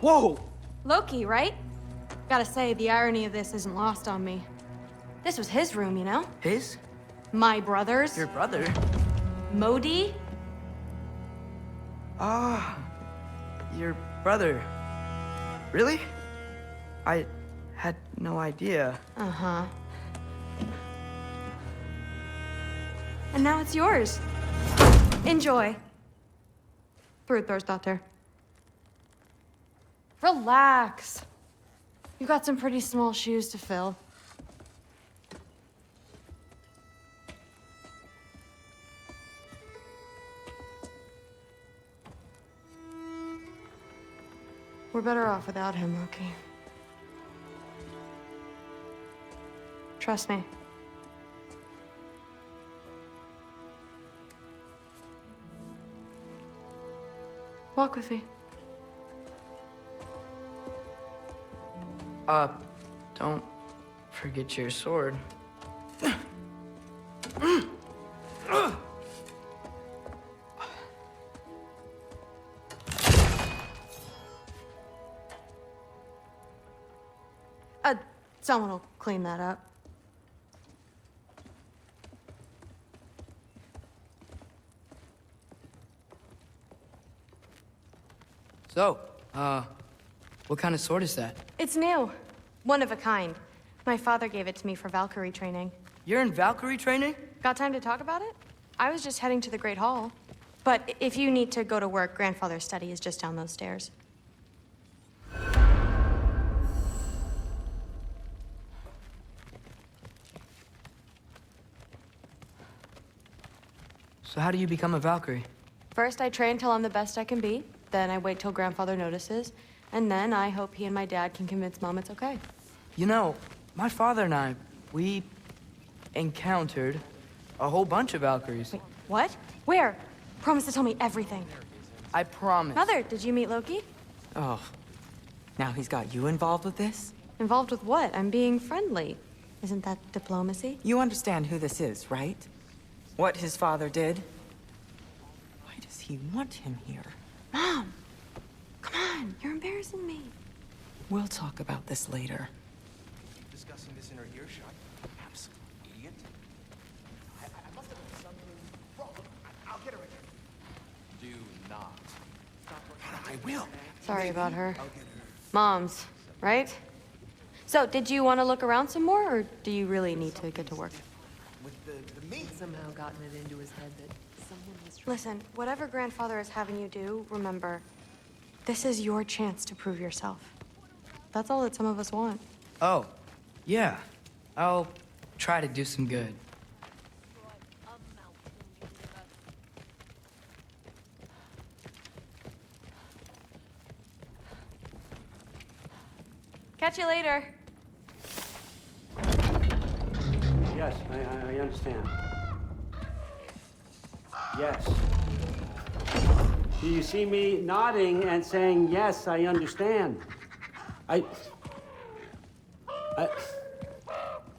Whoa! Loki, right? Gotta say, the irony of this isn't lost on me. This was his room, you know? His? My brother's. Your brother? Modi? Ah, your brother. Really? I had no idea. Uh-huh. And now it's yours. Enjoy. Daughter. Relax. You've got some pretty small shoes to fill. We're better off without him, Loki. Trust me. Walk with me. Don't forget your sword. Someone will clean that up. So, what kind of sword is that? It's new. One of a kind. My father gave it to me for Valkyrie training. You're in Valkyrie training? Got time to talk about it? I was just heading to the Great Hall. But if you need to go to work, Grandfather's study is just down those stairs. So how do you become a Valkyrie? First, I train till I'm the best I can be. Then I wait till Grandfather notices. And then I hope he and my dad can convince Mom it's okay. You know, my father and I, we encountered a whole bunch of Valkyries. Wait, what? Where? Promise to tell me everything. I promise. Mother, did you meet Loki? Oh, now he's got you involved with this? Involved with what? I'm being friendly. Isn't that diplomacy? You understand who this is, right? What his father did? Why does he want him here? Mom! Come on, you're embarrassing me. We'll talk about this later. Discussing this in her earshot. Absolute idiot. I must have done something wrong. I'll get her again. Do not. I will. Sorry about her. Mom's, right? So, did you want to look around some more, or do you really need to get to work? With the meat. Somehow gotten it into his head that someone was Listen, whatever Grandfather is having you do, remember, this is your chance to prove yourself. That's all that some of us want. Oh, yeah. I'll try to do some good. Catch you later. Yes, I understand. Yes. Do you see me nodding and saying, yes, I understand?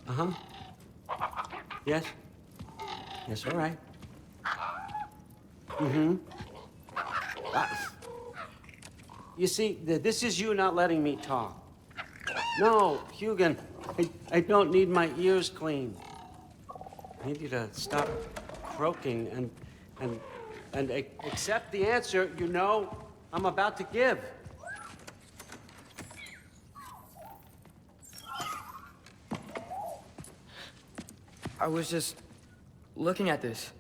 Uh-huh. Yes? Yes, all right. Mm-hmm. You see, this is you not letting me talk. No, Hugin, I don't need my ears cleaned. I need you to stop croaking and accept the answer you know I'm about to give. I was just looking at this.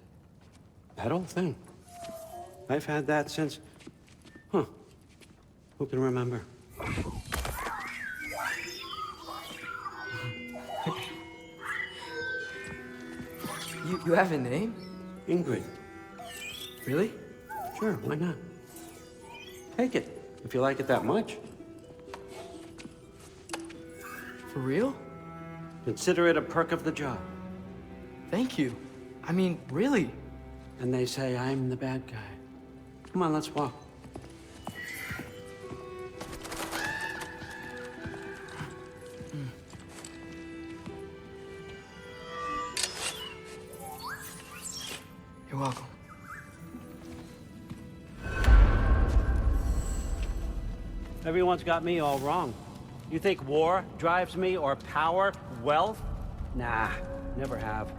That old thing. I've had that since... Huh. Who can remember? You have a name? Ingrid. Really? Sure, why not? Take it, if you like it that much. For real? Consider it a perk of the job. Thank you. I mean, really. And they say I'm the bad guy. Come on, let's walk. You're welcome. Everyone's got me all wrong. You think war drives me, or power, wealth? Nah, never have.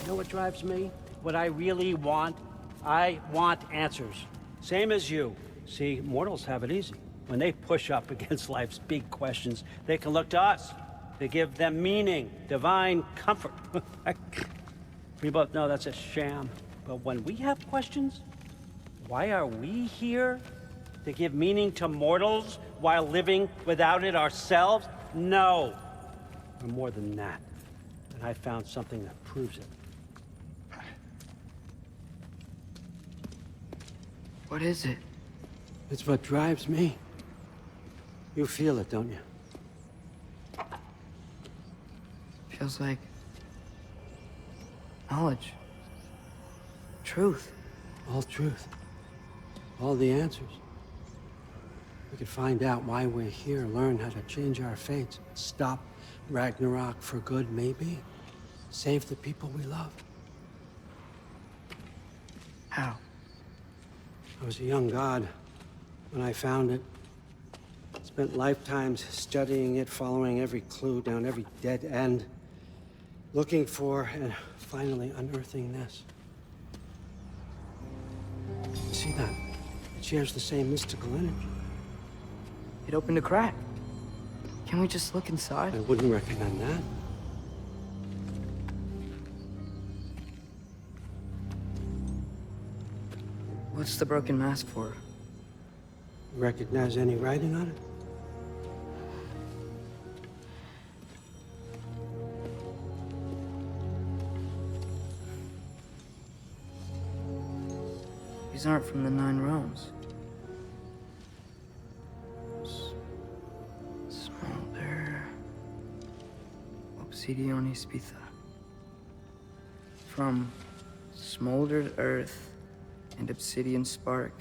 You know what drives me? What I really want? I want answers. Same as you. See, mortals have it easy. When they push up against life's big questions, they can look to us. They give them meaning, divine comfort. We both know that's a sham. But when we have questions, why are we here? To give meaning to mortals while living without it ourselves? No. We're more than that. And I found something that proves it. What is it? It's what drives me. You feel it, don't you? Feels like knowledge. Truth. All truth. All the answers. We could find out why we're here, learn how to change our fates, stop Ragnarok for good, maybe. Save the people we love. How? I was a young god when I found it. Spent lifetimes studying it, following every clue down every dead end, looking for and finally unearthing this. You see that? It shares the same mystical energy. It opened a crack. Can we just look inside? I wouldn't recommend that. What's the broken mask for? Recognize any writing on it? These aren't from the Nine Realms. Smolder. Obsidione Spitha. From smoldered earth and obsidian spark.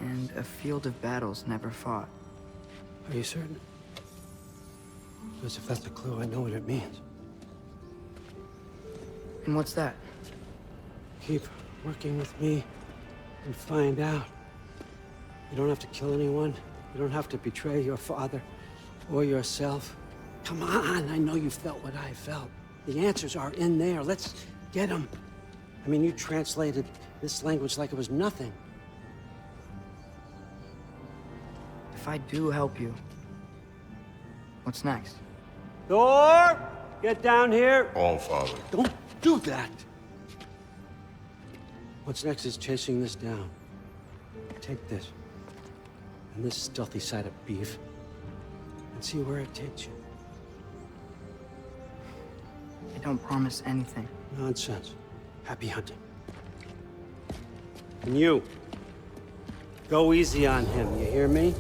And a field of battles never fought. Are you certain? Because if that's a clue, I know what it means. And what's that? Keep working with me and find out. You don't have to kill anyone. You don't have to betray your father or yourself. Come on, I know you felt what I felt. The answers are in there. Let's get them. I mean, you translated this language like it was nothing. If I do help you, what's next? Thor! Get down here! All Father. Don't do that! What's next is chasing this down. Take this, and this stealthy side of beef, and see where it takes you. I don't promise anything. Nonsense. Happy hunting. And you, go easy on him, you hear me?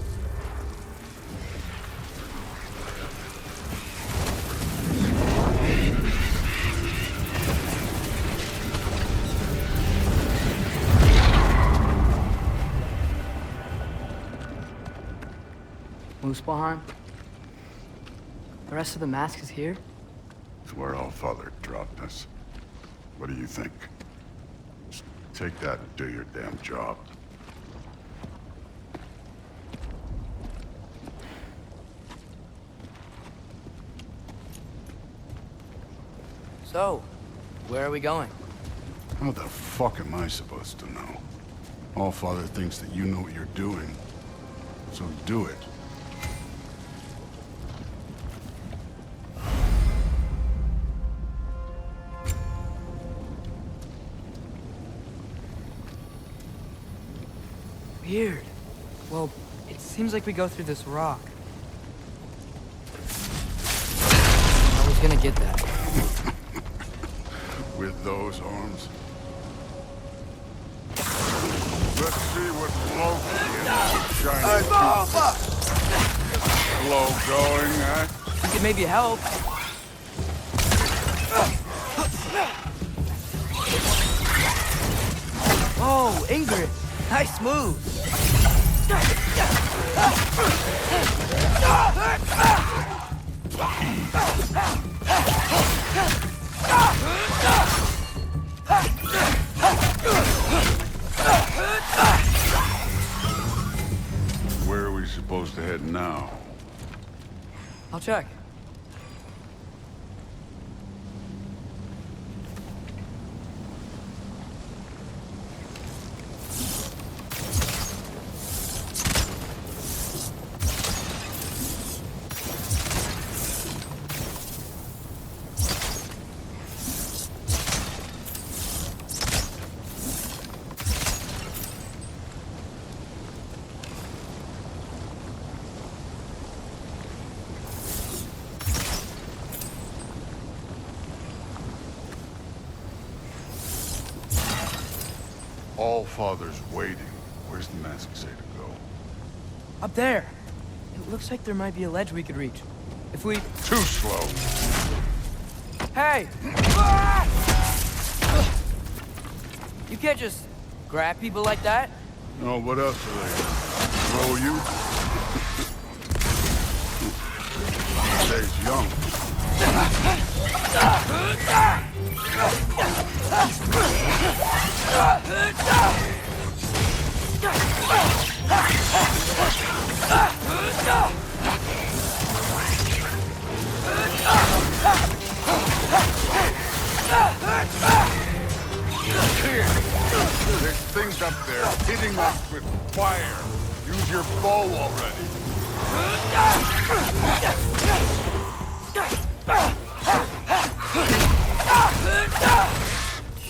Muspelheim? The rest of the mask is here? It's where All Father dropped us. What do you think? Just take that and do your damn job. So, where are we going? How the fuck am I supposed to know? All Father thinks that you know what you're doing. So do it. Weird. Well, it seems like we go through this rock. I was gonna get that. With those arms. Let's see what Loki shiny glow going, eh? We could maybe help. Oh, Ingrid. Nice move. Where are we supposed now. I'll check. All Father's waiting. Where's the mask say to go? Up there. It looks like there might be a ledge we could reach. If we... Too slow. Hey! You can't just grab people like that. No, what else are they? Throw you? Stays young. Here. There's things up there hitting us with fire. Use your bow already.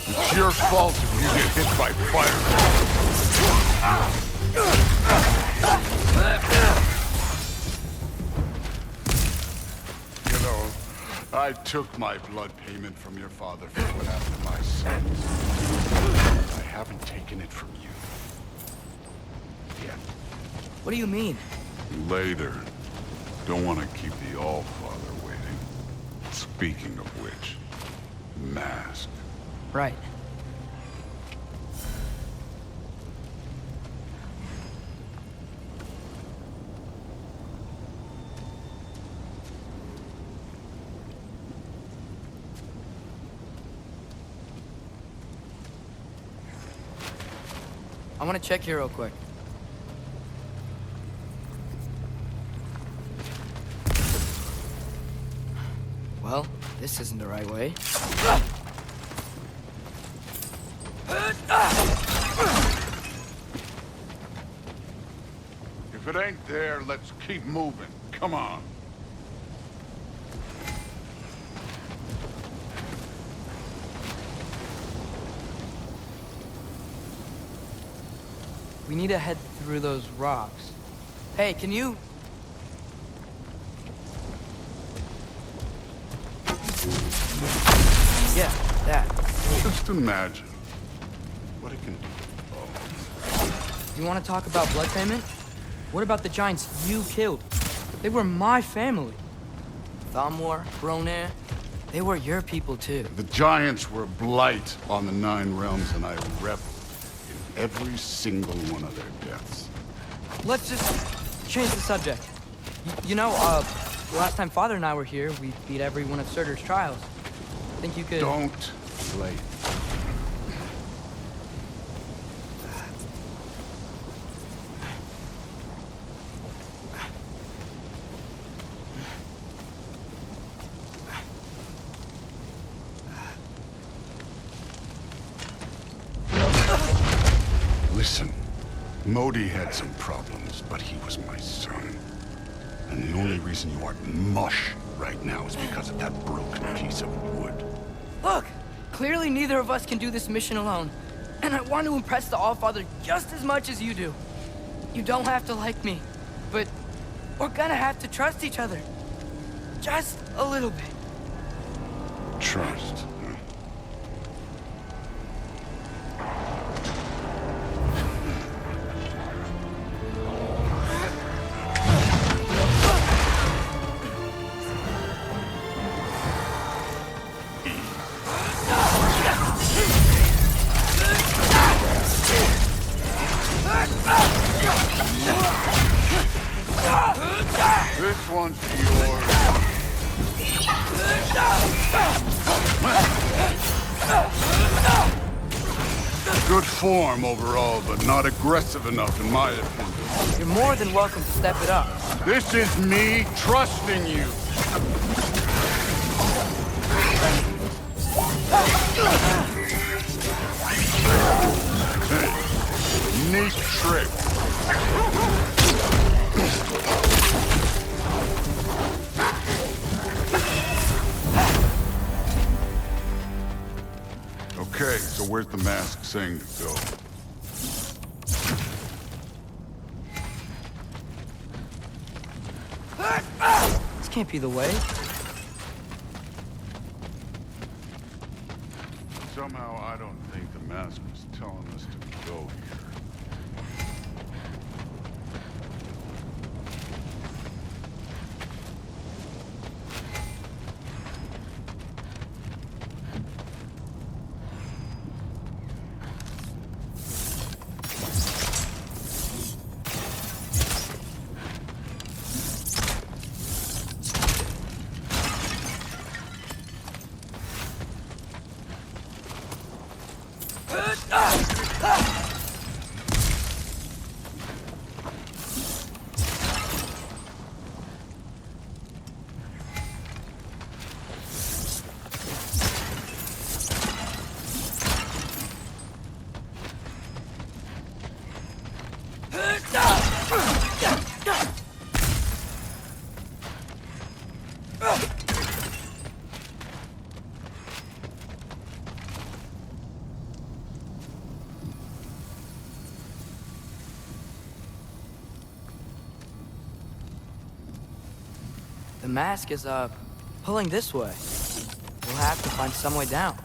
It's your fault if you get hit by fire. You know, I took my blood payment from your father for what happened to my sons. I haven't taken it from you. Yet. What do you mean? Later. Don't want to keep the All-Father waiting. Speaking of which, mask. Right. I want to check here real quick. Well, this isn't the right way. If it ain't there, let's keep moving. Come on. We need to head through those rocks. Hey, can you... Yeah, that. Just imagine what it can do. You want to talk about blood payment? What about the giants you killed? They were my family. Thamor, Bronir, they were your people too. The giants were a blight on the 9 realms, and I reveled in every single one of their deaths. Let's just change the subject. You know, the last time Father and I were here, we beat every one of Surtur's trials. Think you could... Don't play. Listen, Modi had some problems, but he was my son. And the only reason you aren't mush right now is because of that broken piece of wood. Look! Clearly neither of us can do this mission alone. And I want to impress the Allfather just as much as you do. You don't have to like me, but we're gonna have to trust each other. Just a little bit. Trust. This one's yours. Good form overall, but not aggressive enough in my opinion. You're more than welcome to step it up. This is me trusting you. Hey, neat trick. Okay, so where's the mask saying to go? This can't be the way. Somehow I don't think the mask was telling us to go here. The mask is, pulling this way. We'll have to find some way down.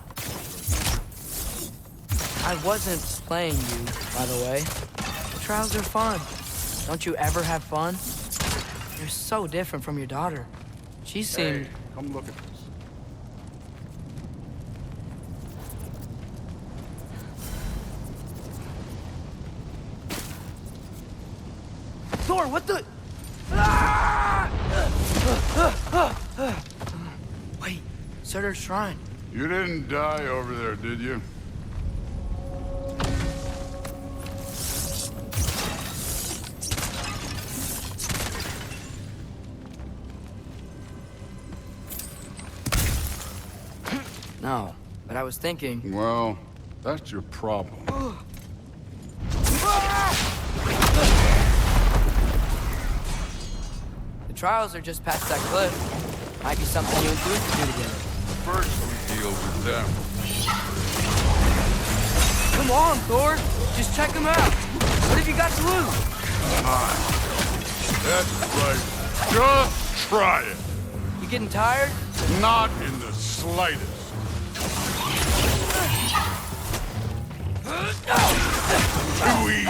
I wasn't playing you, by the way. Trials are fun. Don't you ever have fun? You're so different from your daughter. She seemed... Hey, come look at this. Thor, what the... Ah! Wait, Surtur's shrine. You didn't die over there, did you? No, but I was thinking... Well, that's your problem. The trials are just past that cliff. Might be something you and Goose could do together. First we deal with them. Come on, Thor! Just check them out! What have you got to lose? Time. That's right. Just try it. You getting tired? Not in the slightest. Too easy.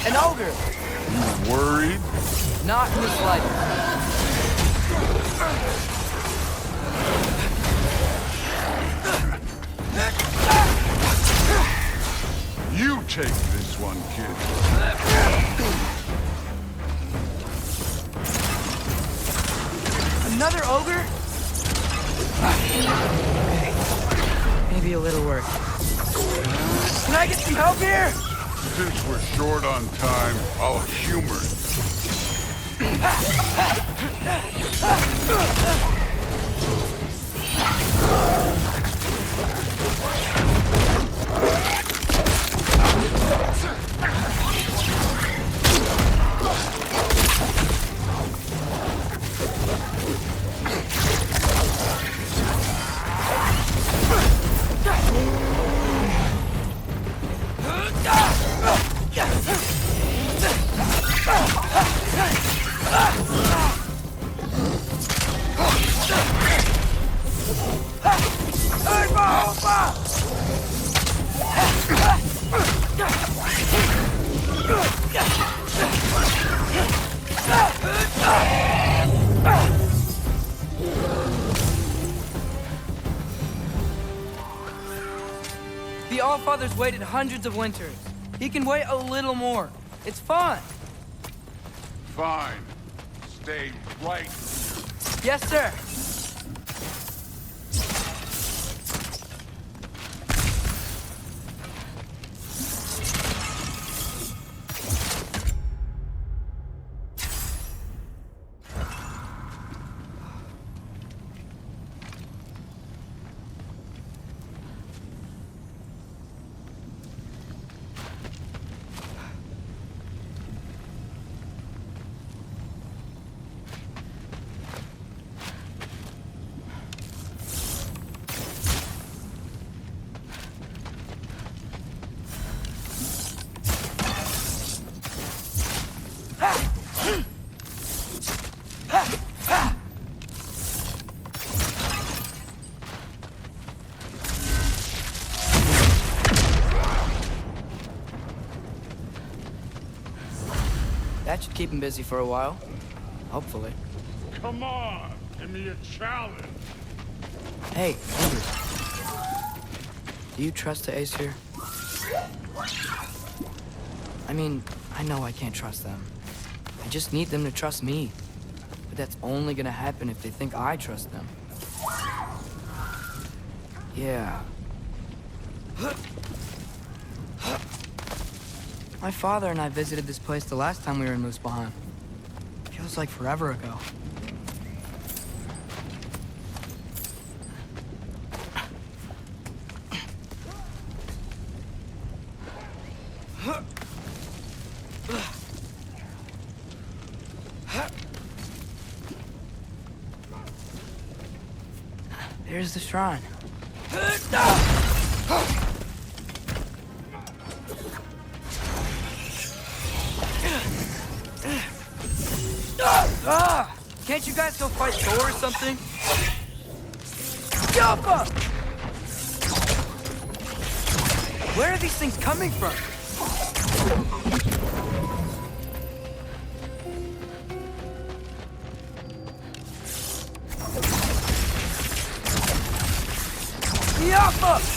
An ogre! You worried? Not in the slightest. You take this one, kid. Another ogre? Okay. Maybe a little work. Can I get some help here? Since we're short on time, I'll humor it. The Allfather's waited hundreds of winters. He can wait a little more. It's fun. Fine. Stay right. Yes, sir. That should keep him busy for a while. Hopefully. Come on, give me a challenge. Hey, Andrew. Do you trust the Aesir? I mean, I know I can't trust them. I just need them to trust me. But that's only gonna happen if they think I trust them. Yeah. My father and I visited this place the last time we were in Muspelheim. Feels like forever ago. There's the shrine. Can't you guys go fight Thor or something? Yappa! Where are these things coming from? Yappa!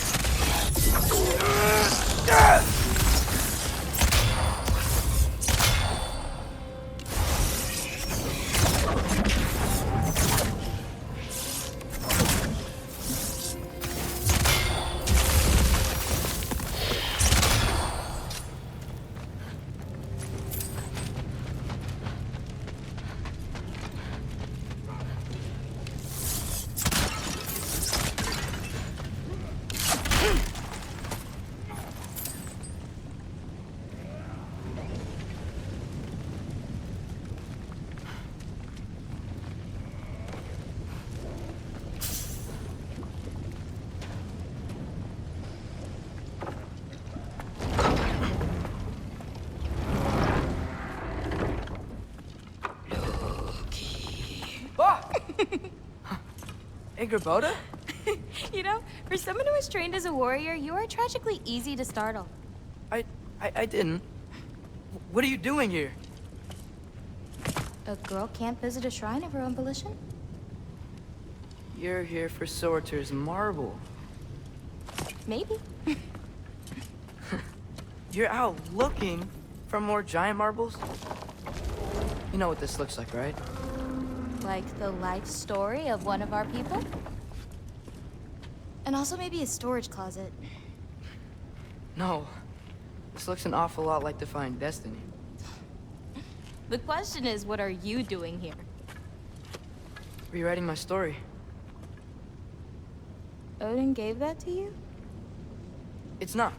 Hey, Grabota? You know, for someone who was trained as a warrior, you are tragically easy to startle. I didn't. What are you doing here? A girl can't visit a shrine of her own volition? You're here for Sorter's marble. Maybe. You're out looking for more giant marbles? You know what this looks like, right? Like the life story of one of our people? And also maybe a storage closet. No. This looks an awful lot like Defying Destiny. The question is, what are you doing here? Rewriting my story. Odin gave that to you? It's not.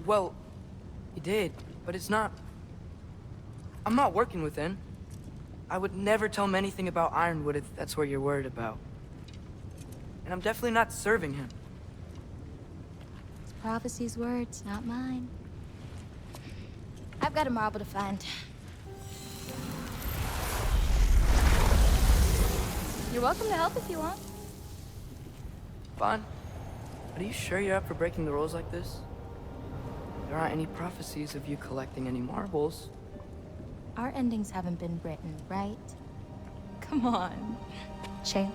Well, he did, but it's not. I'm not working with him. I would never tell him anything about Ironwood if that's what you're worried about. And I'm definitely not serving him. It's prophecy's words, not mine. I've got a marble to find. You're welcome to help if you want. Fine. But are you sure you're up for breaking the rules like this? There aren't any prophecies of you collecting any marbles. Our endings haven't been written, right? Come on, champ.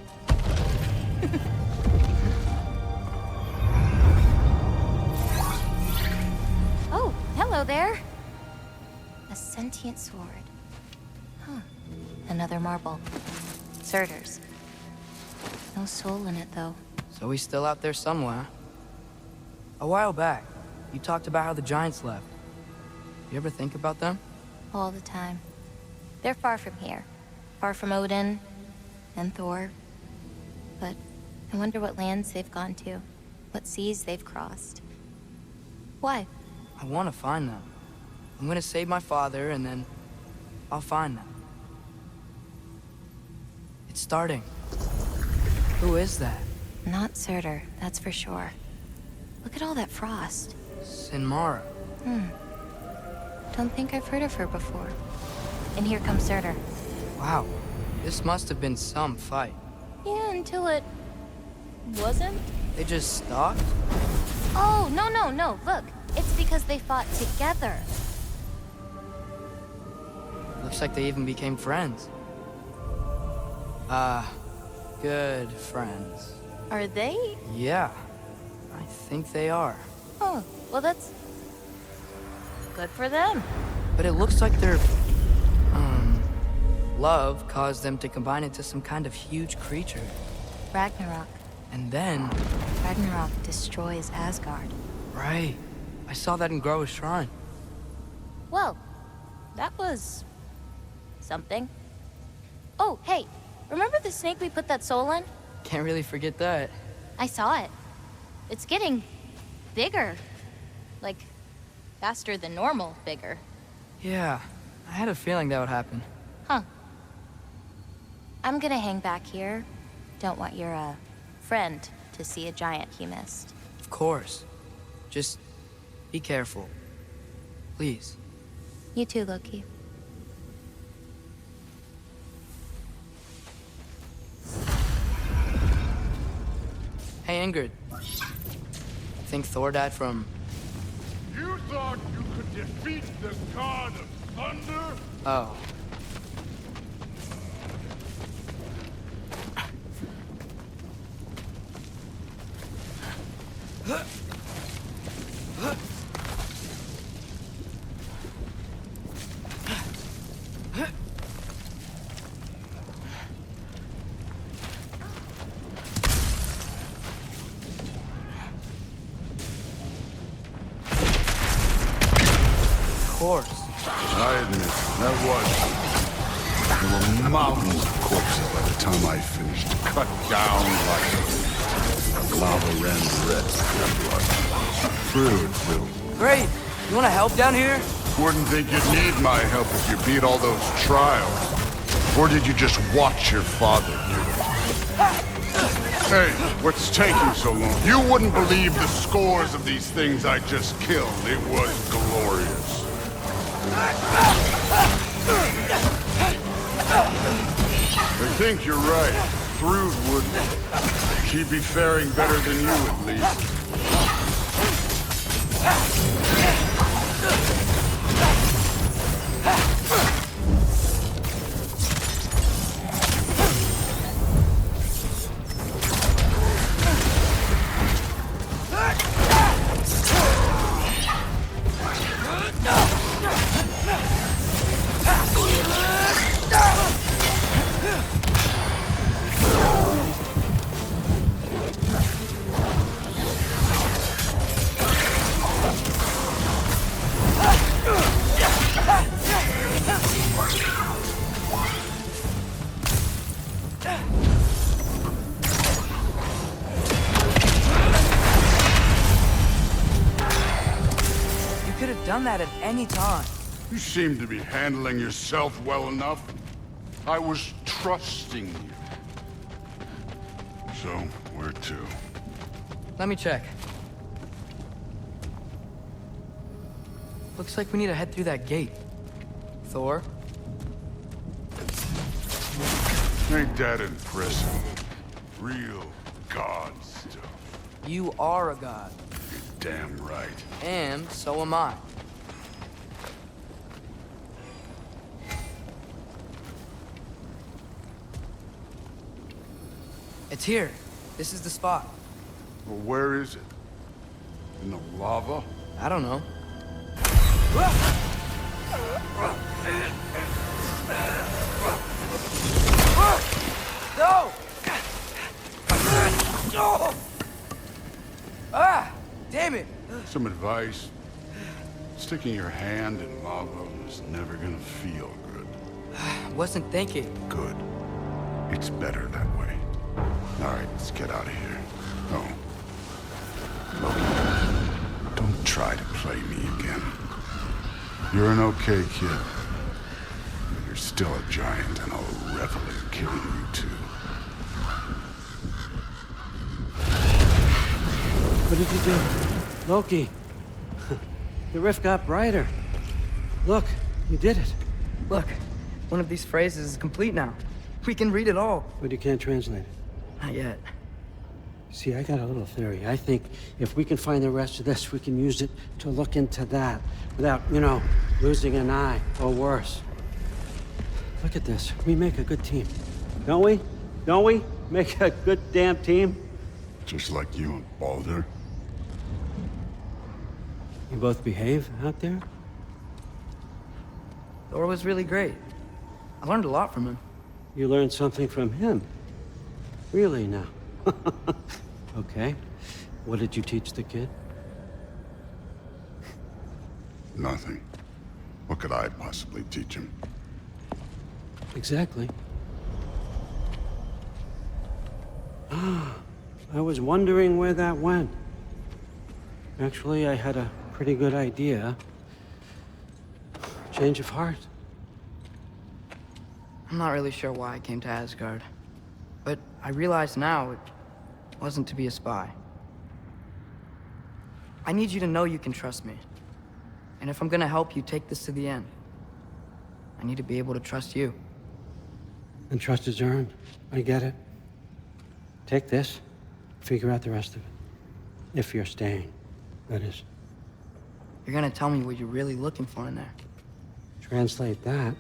Oh, hello there. A sentient sword. Huh. Another marble. Surtur's. No soul in it, though. So he's still out there somewhere. A while back, you talked about how the giants left. You ever think about them? All the time. They're far from here. Far from Odin and Thor. But I wonder what lands they've gone to. What seas they've crossed. Why? I want to find them. I'm gonna save my father, and then I'll find them. It's starting. Who is that? Not Surtur, that's for sure. Look at all that frost. Sinmara. Don't think I've heard of her before. And here comes Surtur. Wow. This must have been some fight. Yeah, until it... wasn't? They just stopped? Oh, no. Look, it's because they fought together. Looks like they even became friends. Good friends. Are they? Yeah, I think they are. Oh, well, that's good for them. But it looks like their, love caused them to combine into some kind of huge creature. Ragnarok. And then, Ragnarok destroys Asgard. right, I saw that in Groa's shrine. Well, that was something. Oh, hey, remember the snake we put that soul in? Can't really forget that. I saw it. It's getting bigger. Like, faster than normal bigger. Yeah, I had a feeling that would happen. Huh. I'm gonna hang back here. Don't want your, friend to see a giant he missed. Of course. Just be careful. Please. You too, Loki. Hey, Ingrid. Think Thor died from... You thought you could defeat the god of thunder? Oh. Of course. I admit, that was. There were mountains of corpses by the time I finished, cut down like lava ran red with their blood. True. Great. You want to help down here? Wouldn't think you'd need my help if you beat all those trials. Or did you just watch your father do it? Hey, what's taking so long? You wouldn't believe the scores of these things I just killed. It was glorious. I think you're right. Thrud would. She'd be faring better than you, at least. Done that at any time. You seem to be handling yourself well enough. I was trusting you. So, where to? Let me check. Looks like we need to head through that gate. Thor? Ain't that impressive? Real god stuff. You are a god. You're damn right. And so am I. It's here. This is the spot. Well, where is it? In the lava? I don't know. No! Ah! Damn it! Some advice. Sticking your hand in lava is never gonna feel good. Wasn't thinking. Good. It's better that way. All right, let's get out of here. Oh. Loki, don't try to play me again. You're an okay kid. But you're still a giant, and I'll revel in killing you too. What did you do? Loki. The rift got brighter. Look, you did it. Look, one of these phrases is complete now. We can read it all. But you can't translate it. Not yet. See, I got a little theory. I think if we can find the rest of this, we can use it to look into that without, losing an eye or worse. Look at this. We make a good team. Don't we? Don't we? Make a good damn team? Just like you and Baldur. You both behave out there? Thor was really great. I learned a lot from him. You learned something from him? Really now? Okay. What did you teach the kid? Nothing. What could I possibly teach him? Exactly. I was wondering where that went. Actually, I had a pretty good idea. Change of heart. I'm not really sure why I came to Asgard. But I realize now it wasn't to be a spy. I need you to know you can trust me. And if I'm gonna help you take this to the end, I need to be able to trust you. And trust is earned. I get it. Take this. Figure out the rest of it. If you're staying, that is. You're gonna tell me what you're really looking for in there. Translate that,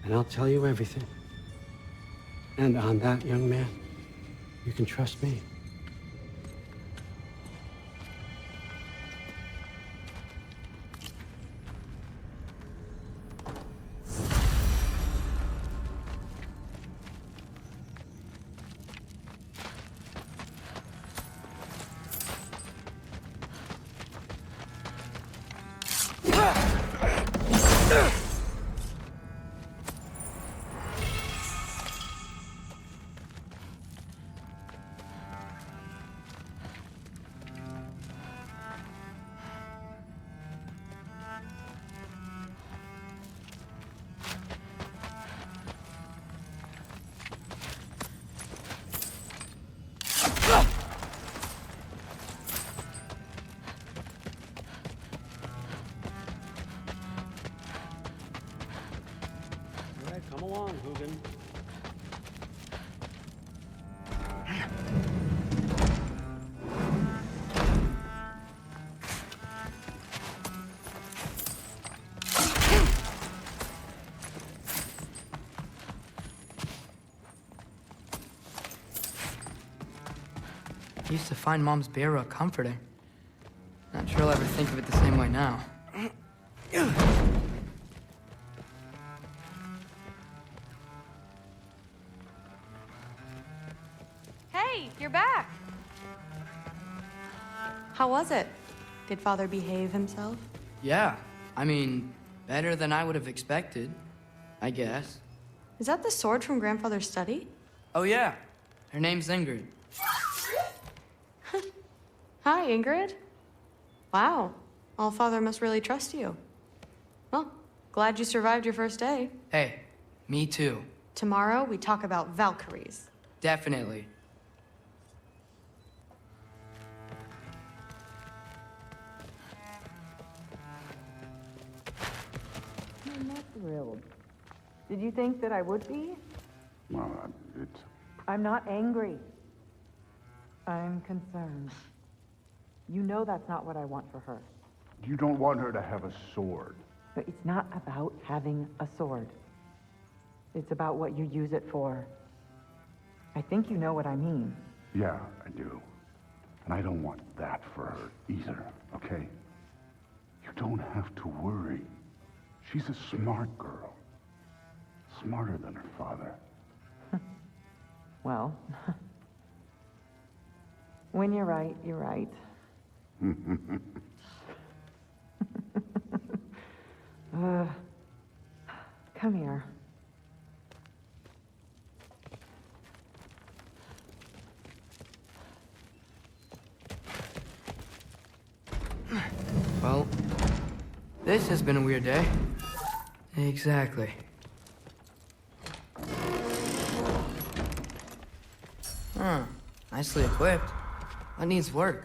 and I'll tell you everything. And on that, young man, you can trust me. All right, come along, Hugin. I used to find Mom's Beira comforting. Not sure I'll ever think of it the same way now. Hey, you're back. How was it? Did Father behave himself? Yeah, I mean, better than I would have expected, I guess. Is that the sword from Grandfather's study? Oh yeah, her name's Ingrid. Hi, Ingrid. Wow, All-Father must really trust you. Well, glad you survived your first day. Hey, me too. Tomorrow, we talk about Valkyries. Definitely. I'm not thrilled. Did you think that I would be? Well, it's... I'm not angry. I'm concerned. You know that's not what I want for her. You don't want her to have a sword. But it's not about having a sword. It's about what you use it for. I think you know what I mean. Yeah, I do. And I don't want that for her either, okay? You don't have to worry. She's a smart girl. Smarter than her father. Well, when you're right, you're right. Come here. Well, this has been a weird day. Exactly. Huh. Nicely equipped. What needs work?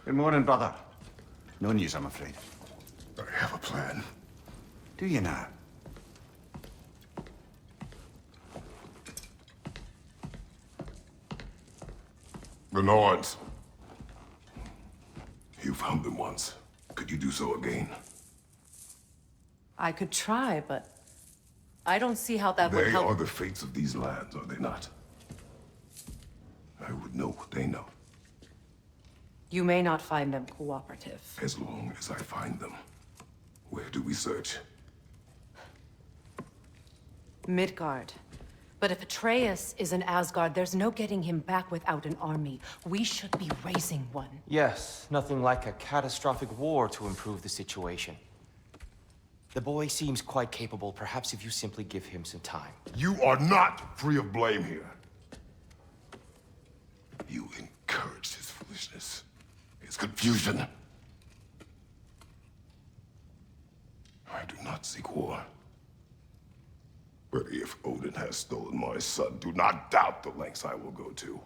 Good morning, brother. No news, I'm afraid. I have a plan. Do you now? The Nords. You found them once. Could you do so again? I could try, but I don't see how that would They help. are the fates of these lands, are they not? I would know what they know, You may not find them cooperative. as long as I find them. Where do we search? Midgard. But if Atreus is in Asgard, there's no getting him back without an army. We should be raising one. Yes, nothing like a catastrophic war to improve the situation. The boy seems quite capable. Perhaps if you simply give him some time. You are not free of blame here. You encouraged his foolishness, his confusion. I do not seek war. But if Odin has stolen my son, do not doubt the lengths I will go to.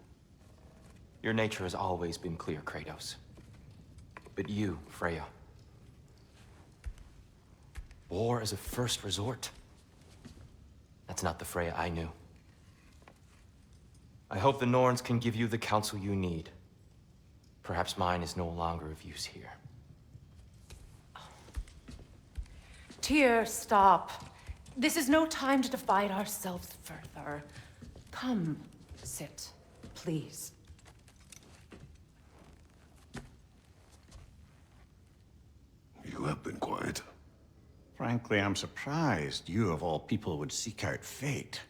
Your nature has always been clear, Kratos. But you, Freya. War is a first resort. That's not the Freya I knew. I hope the Norns can give you the counsel you need. Perhaps mine is no longer of use here. Tyr, stop. This is no time to divide ourselves further. Come, sit, please. You have been quiet. Frankly, I'm surprised you, of all people, would seek out fate.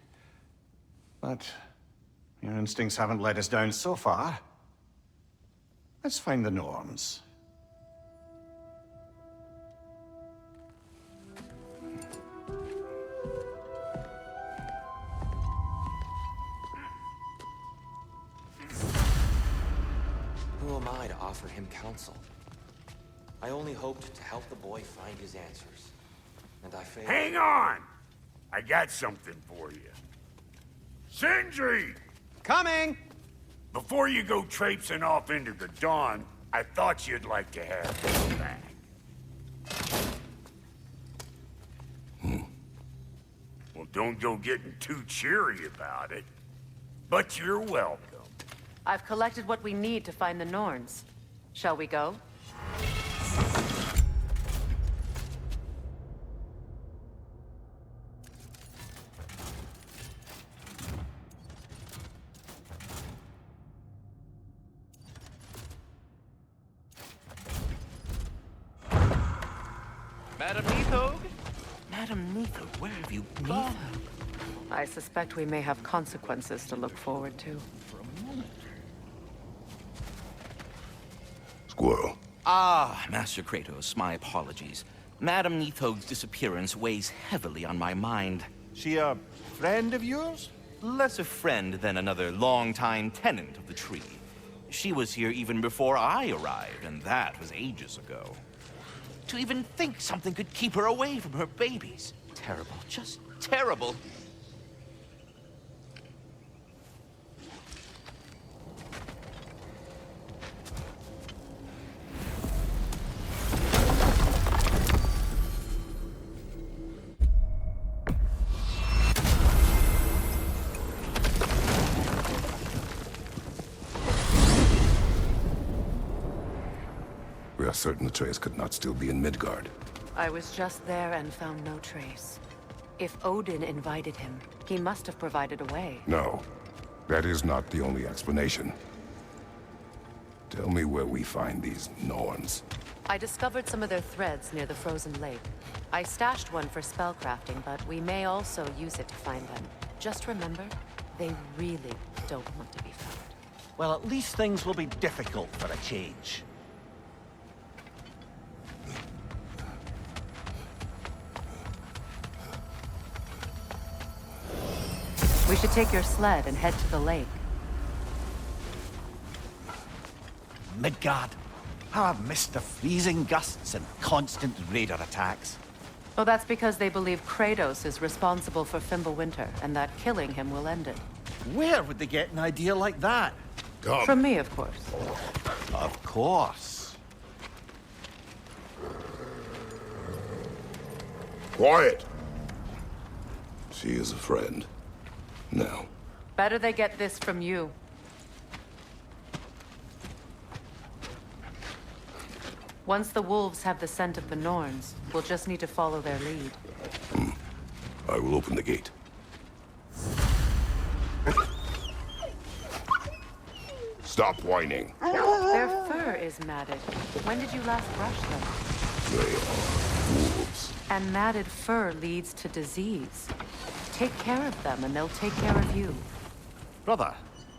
But your instincts haven't let us down so far. Let's find the Norns. Who am I to offer him counsel? I only hoped to help the boy find his answers. And I failed. Hang on! I got something for you. Sindri! Coming! Before you go traipsing off into the dawn, I thought you'd like to have this back. Well, don't go getting too cheery about it. But you're welcome. I've collected what we need to find the Norns. Shall we go? Madam Neathog? Madam Neathog, where have you gone? I suspect we may have consequences to look forward to. Squirrel. Ah, Master Kratos, my apologies. Madam Neathog's disappearance weighs heavily on my mind. She a friend of yours? Less a friend than another longtime tenant of the tree. She was here even before I arrived, and that was ages ago. To even think something could keep her away from her babies. Terrible, just terrible. We are certain Atreus could not still be in Midgard. I was just there and found no trace. If Odin invited him, he must have provided a way. No, that is not the only explanation. Tell me where we find these Norns. I discovered some of their threads near the frozen lake. I stashed one for spellcrafting, but we may also use it to find them. Just remember, they really don't want to be found. Well, at least things will be difficult for a change. We should take your sled and head to the lake. Midgard. How I've missed the freezing gusts and constant raider attacks. Oh, that's because they believe Kratos is responsible for Fimbulwinter, and that killing him will end it. Where would they get an idea like that? From me, of course. Of course. Quiet! She is a friend. Now. Better they get this from you. Once the wolves have the scent of the Norns, we'll just need to follow their lead. I will open the gate. Stop whining. Their fur is matted. When did you last brush them? They are wolves. And matted fur leads to disease. Take care of them, and they'll take care of you. Brother,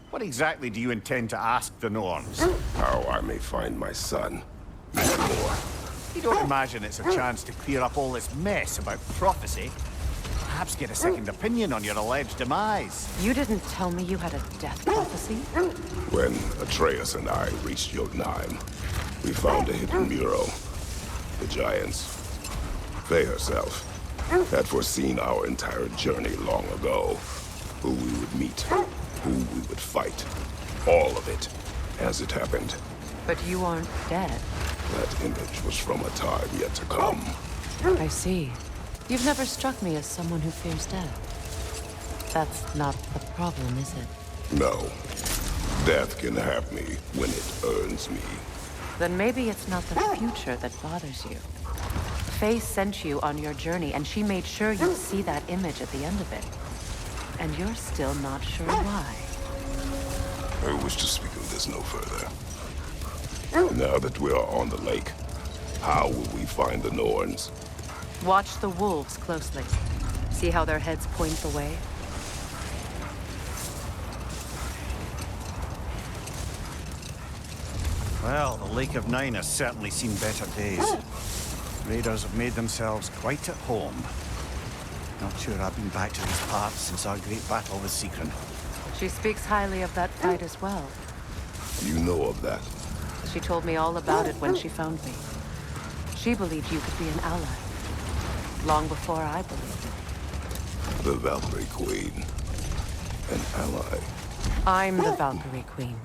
what exactly do you intend to ask the Norns? How I may find my son. Nothing more. You don't imagine it's a chance to clear up all this mess about prophecy? Perhaps get a second opinion on your alleged demise. You didn't tell me you had a death prophecy? When Atreus and I reached Jotunheim, we found a hidden mural. The Giants, Faye herself, had foreseen our entire journey long ago. Who we would meet, who we would fight. All of it, as it happened. But you aren't dead. That image was from a time yet to come. I see. You've never struck me as someone who fears death. That's not the problem, is it? No. Death can have me when it earns me. Then maybe it's not the future that bothers you. Faye sent you on your journey, and she made sure you'd see that image at the end of it. And you're still not sure why. I wish to speak of this no further. Now that we are on the lake, how will we find the Norns? Watch the wolves closely. See how their heads point the way? Well, the Lake of Nine has certainly seen better days. Raiders have made themselves quite at home. Not sure I've been back to these parts since our great battle with Sigrun. She speaks highly of that fight as well. You know of that? She told me all about it when she found me. She believed you could be an ally. Long before I believed it. The Valkyrie Queen. An ally. I'm the Valkyrie Queen.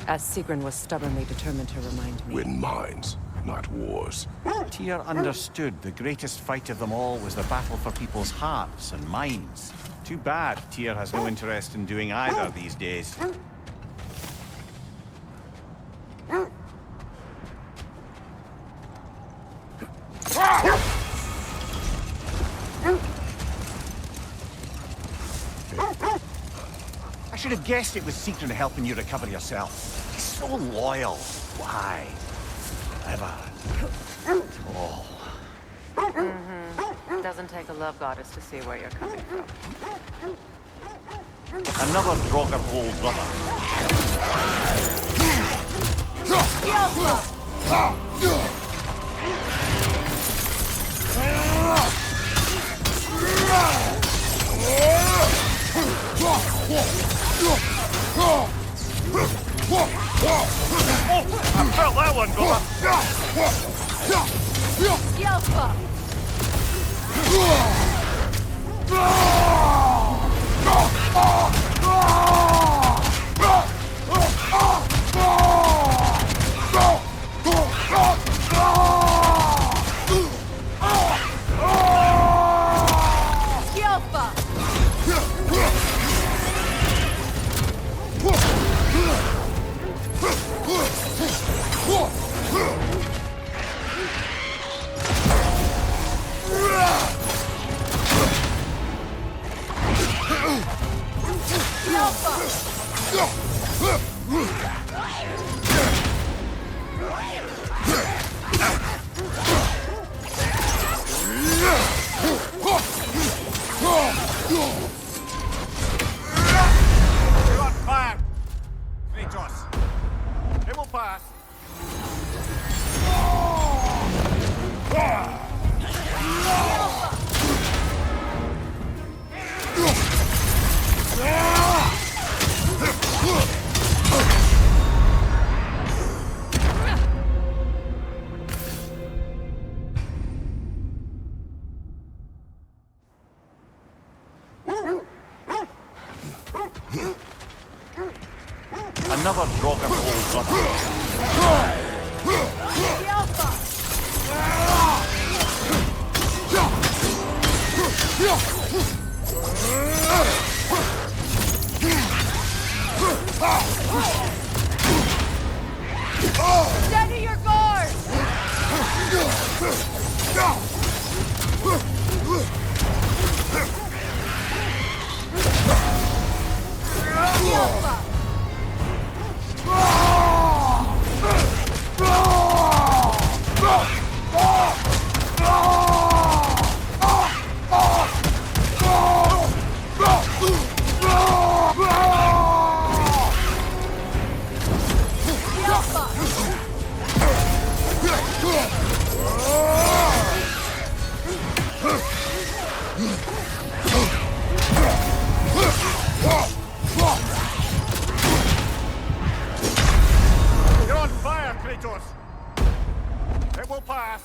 As Sigrun was stubbornly determined to remind me. Win minds, not wars. Tyr understood the greatest fight of them all was the battle for people's hearts and minds. Too bad Tyr has no interest in doing either these days. I should have guessed it was Sigrun helping you recover yourself. He's so loyal. Why? Ever. Oh. Doesn't take a love goddess to see where you're coming from. Another Draugr hole, brother. I felt that one, Another Draugr hole, brother. Steady your guard! You're on fire, Kratos! It will pass.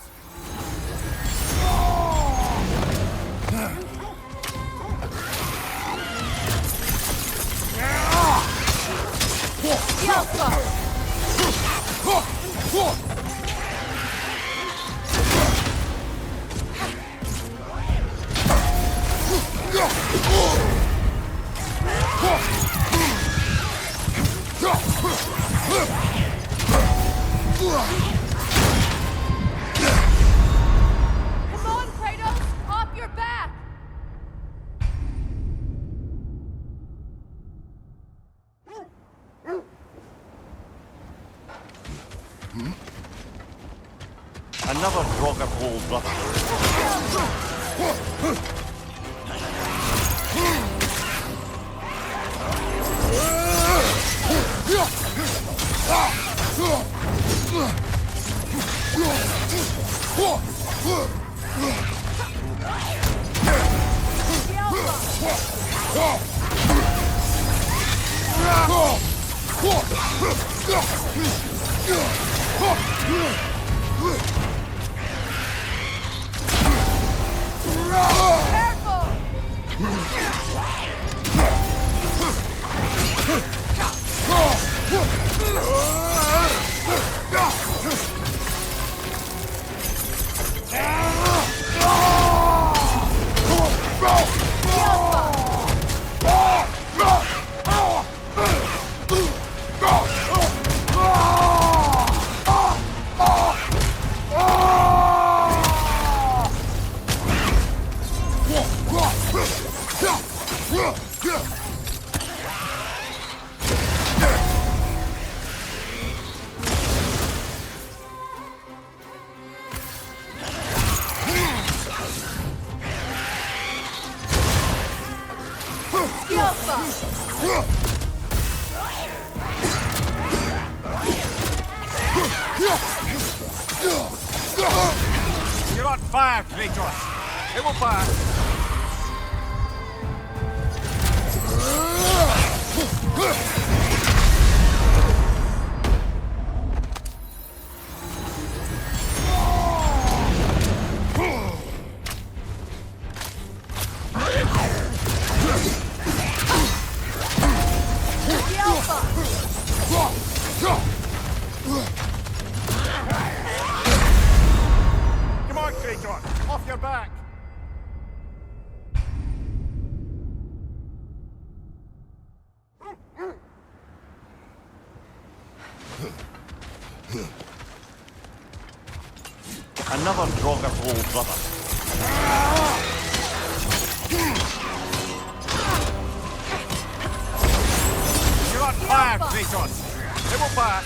Come on, Kratos! Off your back! Another Draugr hole, brother. You're on fire, Kratos. It will pass. Come on, Kratos. Off your back. Another Draugr hole, brother. You're on fire, Kratos. It will pass.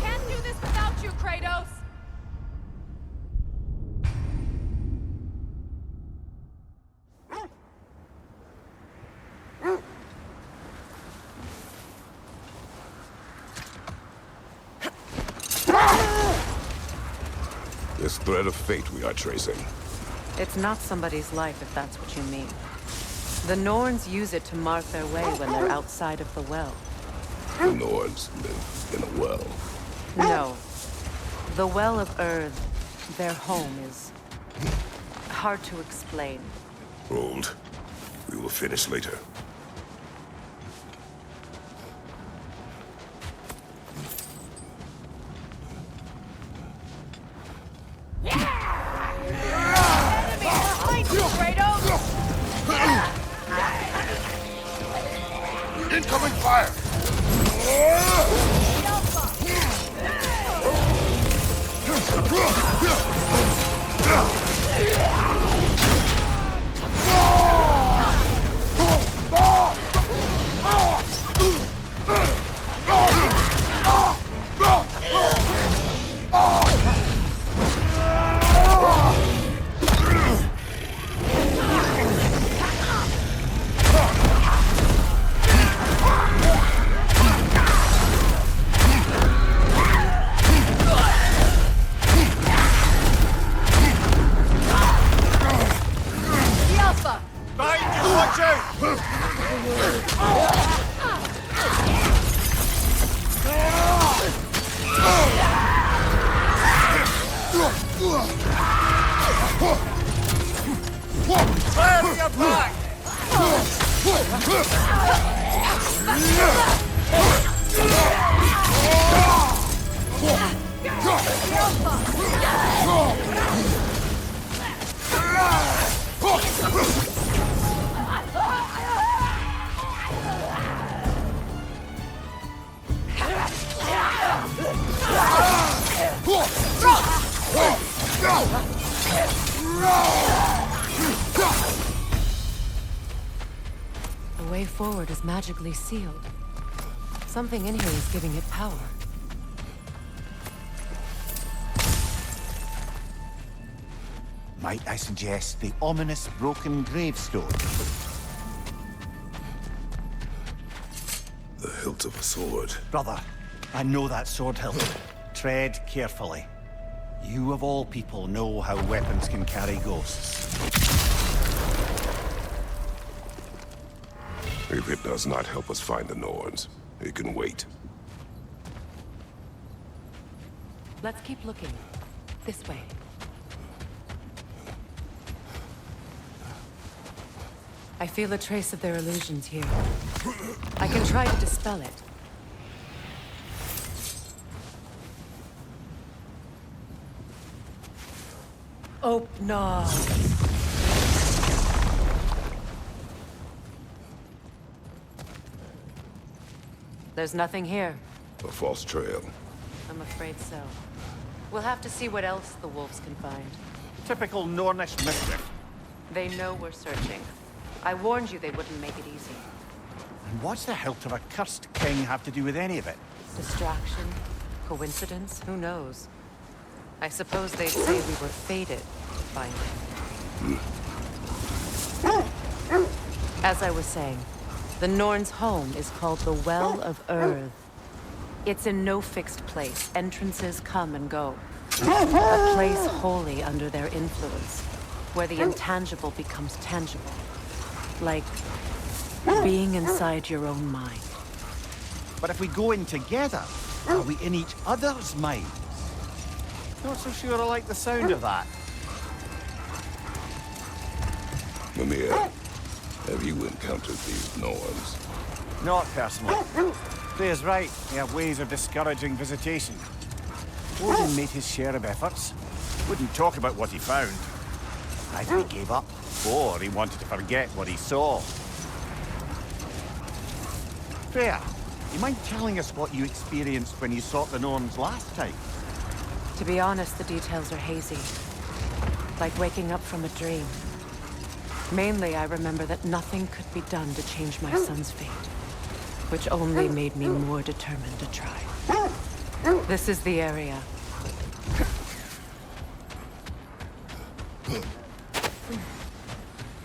Can't do this without you, Kratos! This thread of fate we are tracing. It's not somebody's life, if that's what you mean. The Norns use it to mark their way when they're outside of the well. The Nords live in a well. No. The Well of Earth, their home, is hard to explain. Hold. We will finish later. Incoming fire! The way forward is magically sealed. Something in here is giving it power. Might I suggest the ominous broken gravestone? The hilt of a sword. Brother, I know that sword hilt. Tread carefully. You of all people know how weapons can carry ghosts. If it does not help us find the Norns, it can wait. Let's keep looking. This way. I feel a trace of their illusions here. I can try to dispel it. Oh, no. There's nothing here. A false trail. I'm afraid so. We'll have to see what else the wolves can find. Typical Nornish mischief. They know we're searching. I warned you they wouldn't make it easy. And what's the hilt of a cursed king have to do with any of it? Distraction? Coincidence? Who knows? I suppose they'd say we were fated by him. As I was saying, the Norns' home is called the Well of Earth. It's in no fixed place. Entrances come and go. A place wholly under their influence, where the intangible becomes tangible. Like being inside your own mind. But if we go in together, are we in each other's minds? Not so sure I like the sound of that. Mimir, have you encountered these Norns? Not personally. Freya's right. They have ways of discouraging visitation. Odin made his share of efforts. Wouldn't talk about what he found. Either he gave up, or he wanted to forget what he saw. Freya, you mind telling us what you experienced when you sought the Norns last time? To be honest, the details are hazy. Like waking up from a dream. Mainly, I remember that nothing could be done to change my son's fate, which only made me more determined to try. This is the area.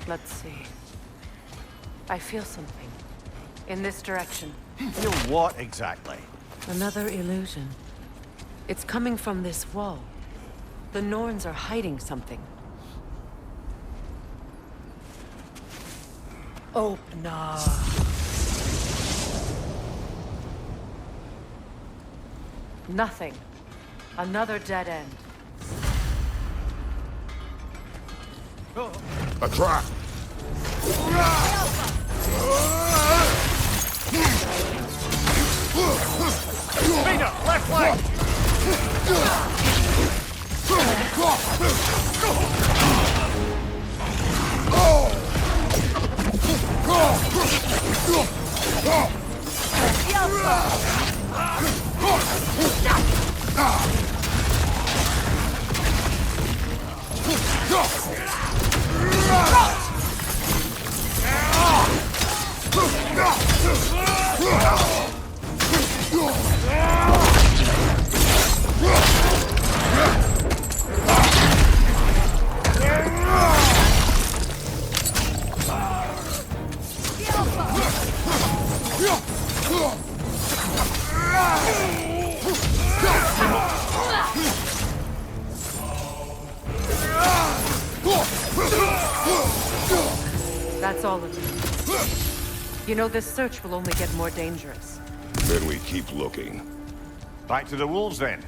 Let's see. I feel something. In this direction. Feel what exactly? Another illusion. It's coming from this wall. The Norns are hiding something. Open up. Nothing. Another dead end. A trap! Vader, left leg! That's all of it. You know, this search will only get more dangerous. Then we keep looking. Back to the wolves, then.